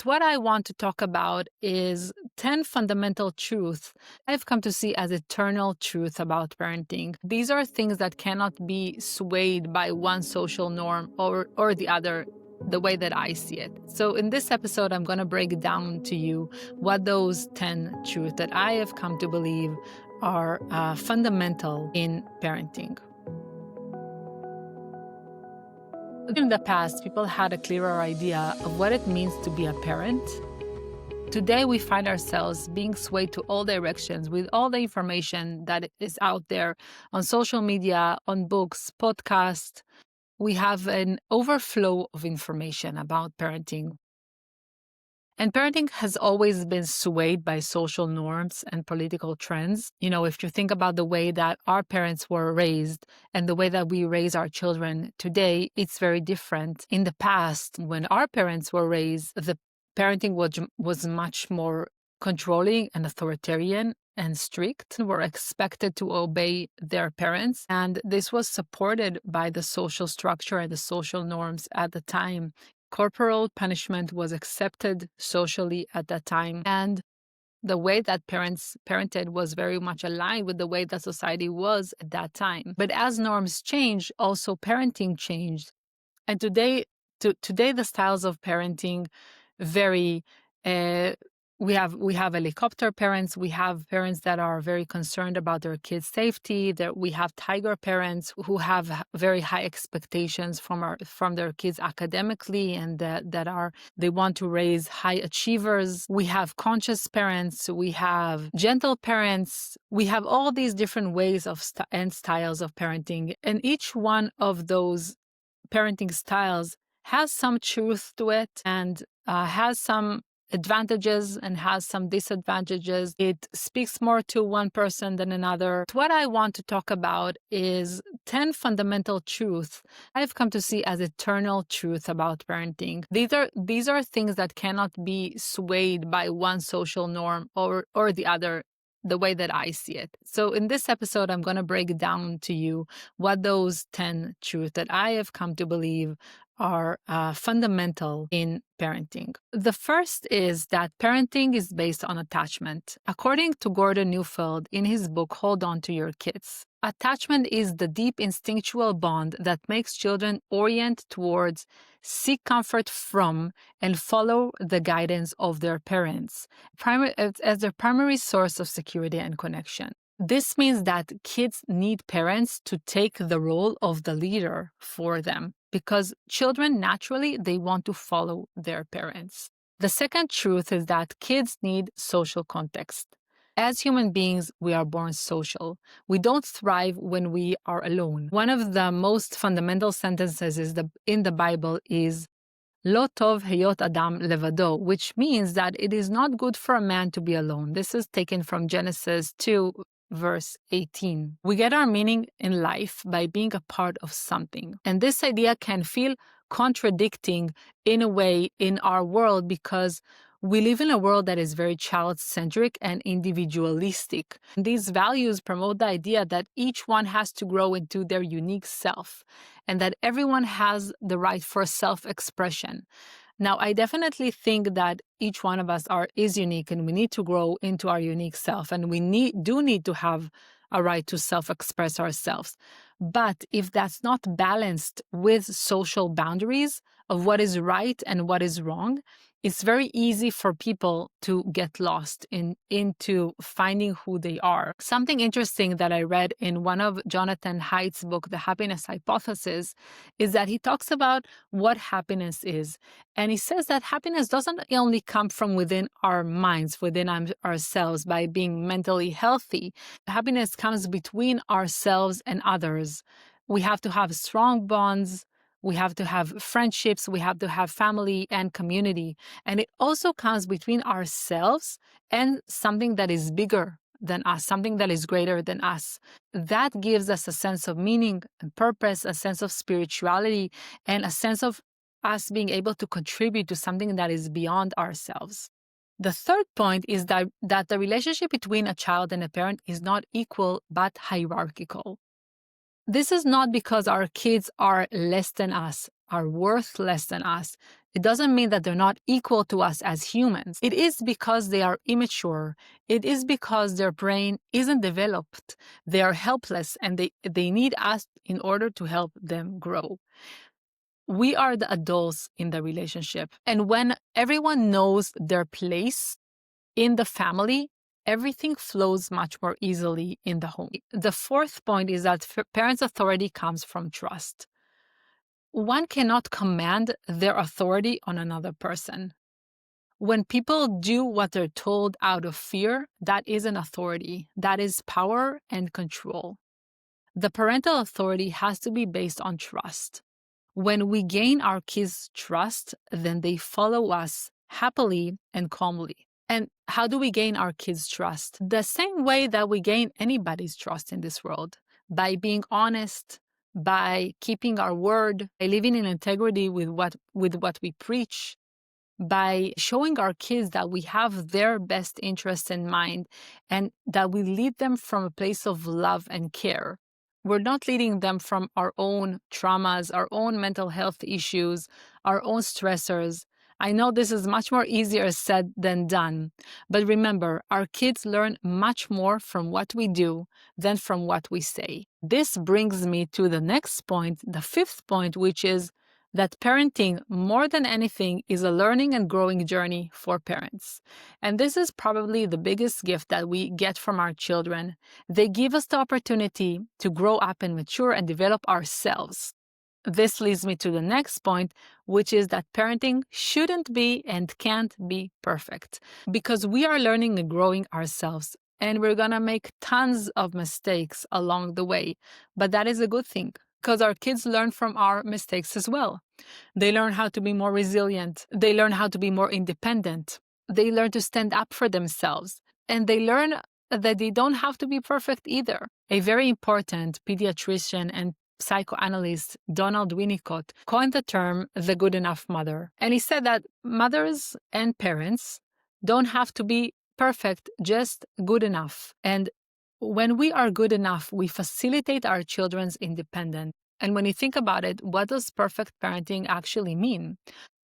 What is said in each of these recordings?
What I want to talk about is 10 fundamental truths I've come to see as eternal truth about parenting. These are things that cannot be swayed by one social norm or the other, the way that I see it. So in this episode, I'm going to break down to you what those 10 truths that I have come to believe are fundamental in parenting. In the past, people had a clearer idea of what it means to be a parent. Today, we find ourselves being swayed to all directions with all the information that is out there on social media, on books, podcasts. We have an overflow of information about parenting. And parenting has always been swayed by social norms and political trends. If you think about the way that our parents were raised and the way that we raise our children today, it's very different. In the past, when our parents were raised, the parenting was much more controlling and authoritarian and strict, were expected to obey their parents. And this was supported by the social structure and the social norms at the time. Corporal punishment was accepted socially at that time. And the way that parents parented was very much aligned with the way that society was at that time. But as norms changed, also parenting changed. And today the styles of parenting vary. We have helicopter parents. We have parents that are very concerned about their kids' safety. We have tiger parents who have very high expectations from their kids academically, and they want to raise high achievers. We have conscious parents. We have gentle parents. We have all these different ways and styles of parenting, and each one of those parenting styles has some truth to it and has some advantages and has some disadvantages. It speaks more to one person than another. What I want to talk about is 10 fundamental truths I've come to see as eternal truth about parenting. These are things that cannot be swayed by one social norm or the other, the way that I see it. So in this episode, I'm going to break down to you what those 10 truths that I have come to believe are fundamental in parenting. The first is that parenting is based on attachment. According to Gordon Neufeld in his book, Hold On to Your Kids, attachment is the deep instinctual bond that makes children orient towards, seek comfort from, and follow the guidance of their parents as their primary source of security and connection. This means that kids need parents to take the role of the leader for them, because children naturally, they want to follow their parents. The second truth is that kids need social context. As human beings, we are born social. We don't thrive when we are alone. One of the most fundamental sentences in the Bible is Lo tov heyot adam levado, which means that it is not good for a man to be alone. This is taken from Genesis 2, verse 18. We get our meaning in life by being a part of something. And this idea can feel contradicting in a way in our world, because we live in a world that is very child-centric and individualistic. These values promote the idea that each one has to grow into their unique self and that everyone has the right for self-expression. Now, I definitely think that each one of us is unique, and we need to grow into our unique self, and we do need to have a right to self-express ourselves. But if that's not balanced with social boundaries of what is right and what is wrong, it's very easy for people to get lost into finding who they are. Something interesting that I read in one of Jonathan Haidt's book, The Happiness Hypothesis, is that he talks about what happiness is. And he says that happiness doesn't only come from within our minds, within ourselves, by being mentally healthy. Happiness comes between ourselves and others. We have to have strong bonds. We have to have friendships, we have to have family and community. And it also comes between ourselves and something that is bigger than us, something that is greater than us. That gives us a sense of meaning and purpose, a sense of spirituality, and a sense of us being able to contribute to something that is beyond ourselves. The third point is that the relationship between a child and a parent is not equal but hierarchical. This is not because our kids are less than us. are worth less than us, it doesn't mean that they're not equal to us as humans. It is because they are immature. It is because their brain isn't developed. They are helpless and they need us in order to help them grow. We are the adults in the relationship. And when everyone knows their place in the family, everything flows much more easily in the home. The fourth point is that parents' authority comes from trust. One cannot command their authority on another person. When people do what they're told out of fear, that isn't authority. That is power and control. The parental authority has to be based on trust. When we gain our kids' trust, then they follow us happily and calmly. And how do we gain our kids' trust? The same way that we gain anybody's trust in this world, by being honest, by keeping our word, by living in integrity with what we preach, by showing our kids that we have their best interests in mind and that we lead them from a place of love and care. We're not leading them from our own traumas, our own mental health issues, our own stressors. I know this is much more easier said than done, but remember, our kids learn much more from what we do than from what we say. This brings me to the next point, the fifth point, which is that parenting, more than anything, is a learning and growing journey for parents. And this is probably the biggest gift that we get from our children. They give us the opportunity to grow up and mature and develop ourselves. This leads me to the next point, which is that parenting shouldn't be and can't be perfect, because we are learning and growing ourselves, and we're going to make tons of mistakes along the way. But that is a good thing, because our kids learn from our mistakes as well. They learn how to be more resilient. They learn how to be more independent. They learn to stand up for themselves. And they learn that they don't have to be perfect either. A very important pediatrician and psychoanalyst, Donald Winnicott, coined the term the good enough mother. And he said that mothers and parents don't have to be perfect, just good enough. And when we are good enough, we facilitate our children's independence. And when you think about it, what does perfect parenting actually mean?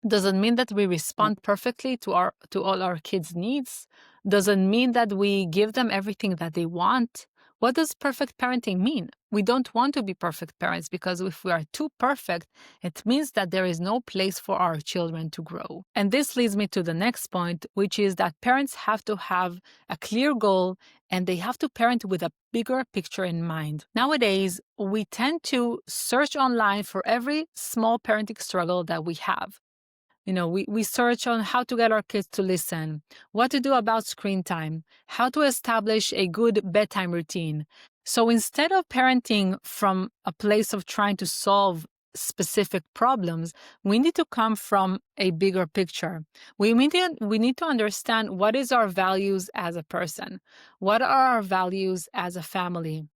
Does it mean that we respond perfectly to all our kids' needs? Does it mean that we give them everything that they want? What does perfect parenting mean? We don't want to be perfect parents, because if we are too perfect, it means that there is no place for our children to grow. And this leads me to the next point, which is that parents have to have a clear goal and they have to parent with a bigger picture in mind. Nowadays, we tend to search online for every small parenting struggle that we have. We search on how to get our kids to listen, what to do about screen time, how to establish a good bedtime routine. So instead of parenting from a place of trying to solve specific problems, we need to come from a bigger picture. We need to understand what is our values as a person, what are our values as a family.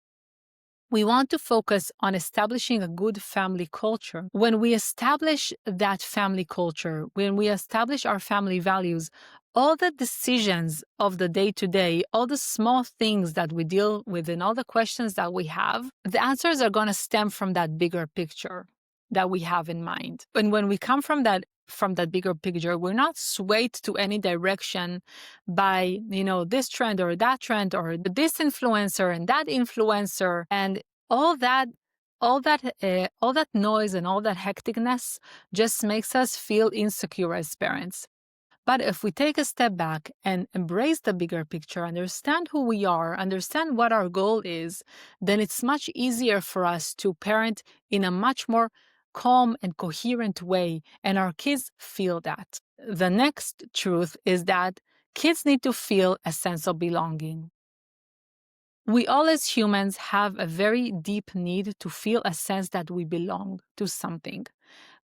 We want to focus on establishing a good family culture. When we establish that family culture, when we establish our family values, all the decisions of the day-to-day, all the small things that we deal with and all the questions that we have, the answers are going to stem from that bigger picture that we have in mind. And when we come from that bigger picture, we're not swayed to any direction by, this trend or this influencer and that influencer and all that noise and all that hecticness just makes us feel insecure as parents. But if we take a step back and embrace the bigger picture, understand who we are, understand what our goal is, then it's much easier for us to parent in a much more calm and coherent way, and our kids feel that. The next truth is that kids need to feel a sense of belonging. We all as humans have a very deep need to feel a sense that we belong to something.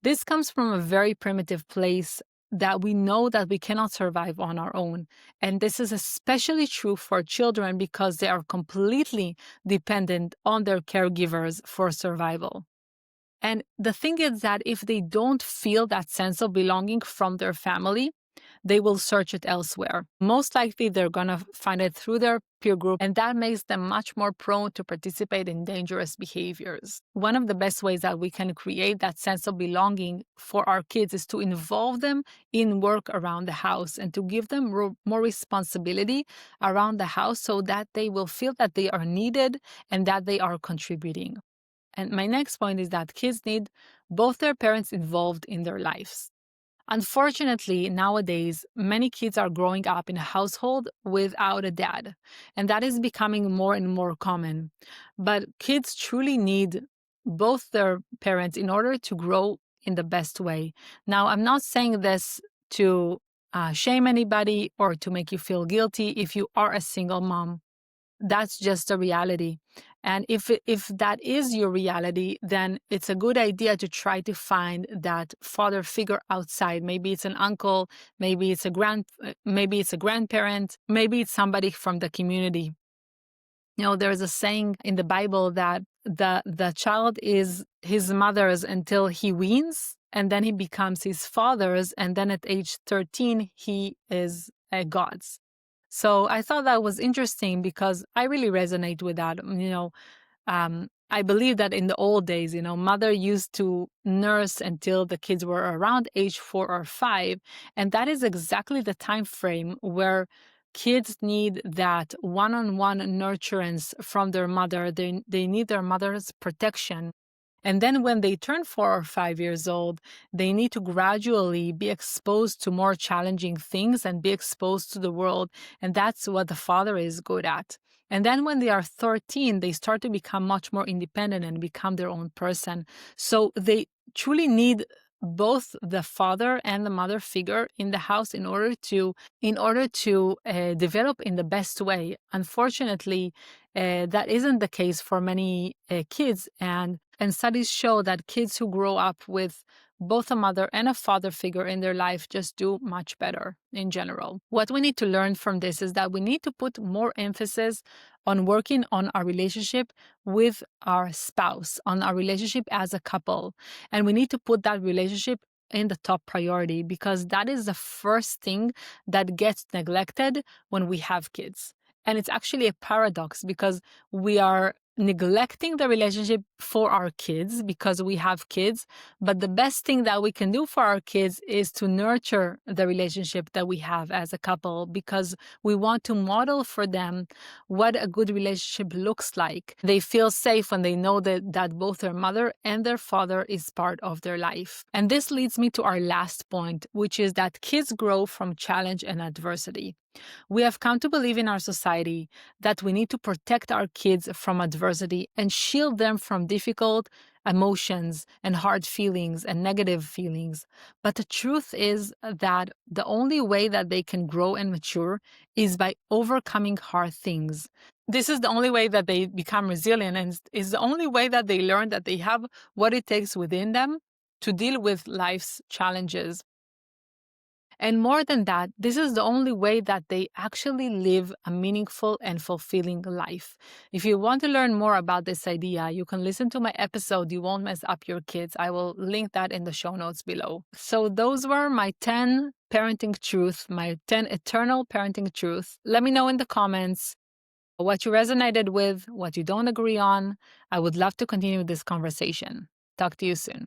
This comes from a very primitive place that we know that we cannot survive on our own. And this is especially true for children because they are completely dependent on their caregivers for survival. And the thing is that if they don't feel that sense of belonging from their family, they will search it elsewhere. Most likely, they're going to find it through their peer group, and that makes them much more prone to participate in dangerous behaviors. One of the best ways that we can create that sense of belonging for our kids is to involve them in work around the house and to give them more responsibility around the house so that they will feel that they are needed and that they are contributing. And my next point is that kids need both their parents involved in their lives. Unfortunately, nowadays, many kids are growing up in a household without a dad, and that is becoming more and more common. But kids truly need both their parents in order to grow in the best way. Now, I'm not saying this to shame anybody or to make you feel guilty if you are a single mom. That's just a reality. And if that is your reality, then it's a good idea to try to find that father figure outside. Maybe it's an uncle, maybe it's maybe it's a grandparent, maybe it's somebody from the community. You know, there's a saying in the Bible that the child is his mother's until he weans, and then he becomes his father's, and then at age 13 he is God's. So I thought that was interesting because I really resonate with that. I believe that in the old days, mother used to nurse until the kids were around age 4 or 5. And that is exactly the time frame where kids need that one-on-one nurturance from their mother. They need their mother's protection. And then when they turn 4 or 5 years old, they need to gradually be exposed to more challenging things and be exposed to the world. And that's what the father is good at. And then when they are 13, they start to become much more independent and become their own person. So they truly need both the father and the mother figure in the house in order to develop in the best way. Unfortunately, that isn't the case for many kids, and studies show that kids who grow up with both a mother and a father figure in their life just do much better in general. What we need to learn from this is that we need to put more emphasis on working on our relationship with our spouse, on our relationship as a couple. And we need to put that relationship in the top priority because that is the first thing that gets neglected when we have kids. And it's actually a paradox because we are neglecting the relationship for our kids because we have kids. But the best thing that we can do for our kids is to nurture the relationship that we have as a couple because we want to model for them what a good relationship looks like. They feel safe when they know that both their mother and their father is part of their life. And this leads me to our last point, which is that kids grow from challenge and adversity. We have come to believe in our society that we need to protect our kids from adversity and shield them from difficult emotions and hard feelings and negative feelings. But the truth is that the only way that they can grow and mature is by overcoming hard things. This is the only way that they become resilient, and is the only way that they learn that they have what it takes within them to deal with life's challenges. And more than that, this is the only way that they actually live a meaningful and fulfilling life. If you want to learn more about this idea, you can listen to my episode, You Won't Mess Up Your Kids. I will link that in the show notes below. So those were my 10 parenting truths, my 10 eternal parenting truths. Let me know in the comments what you resonated with, what you don't agree on. I would love to continue this conversation. Talk to you soon.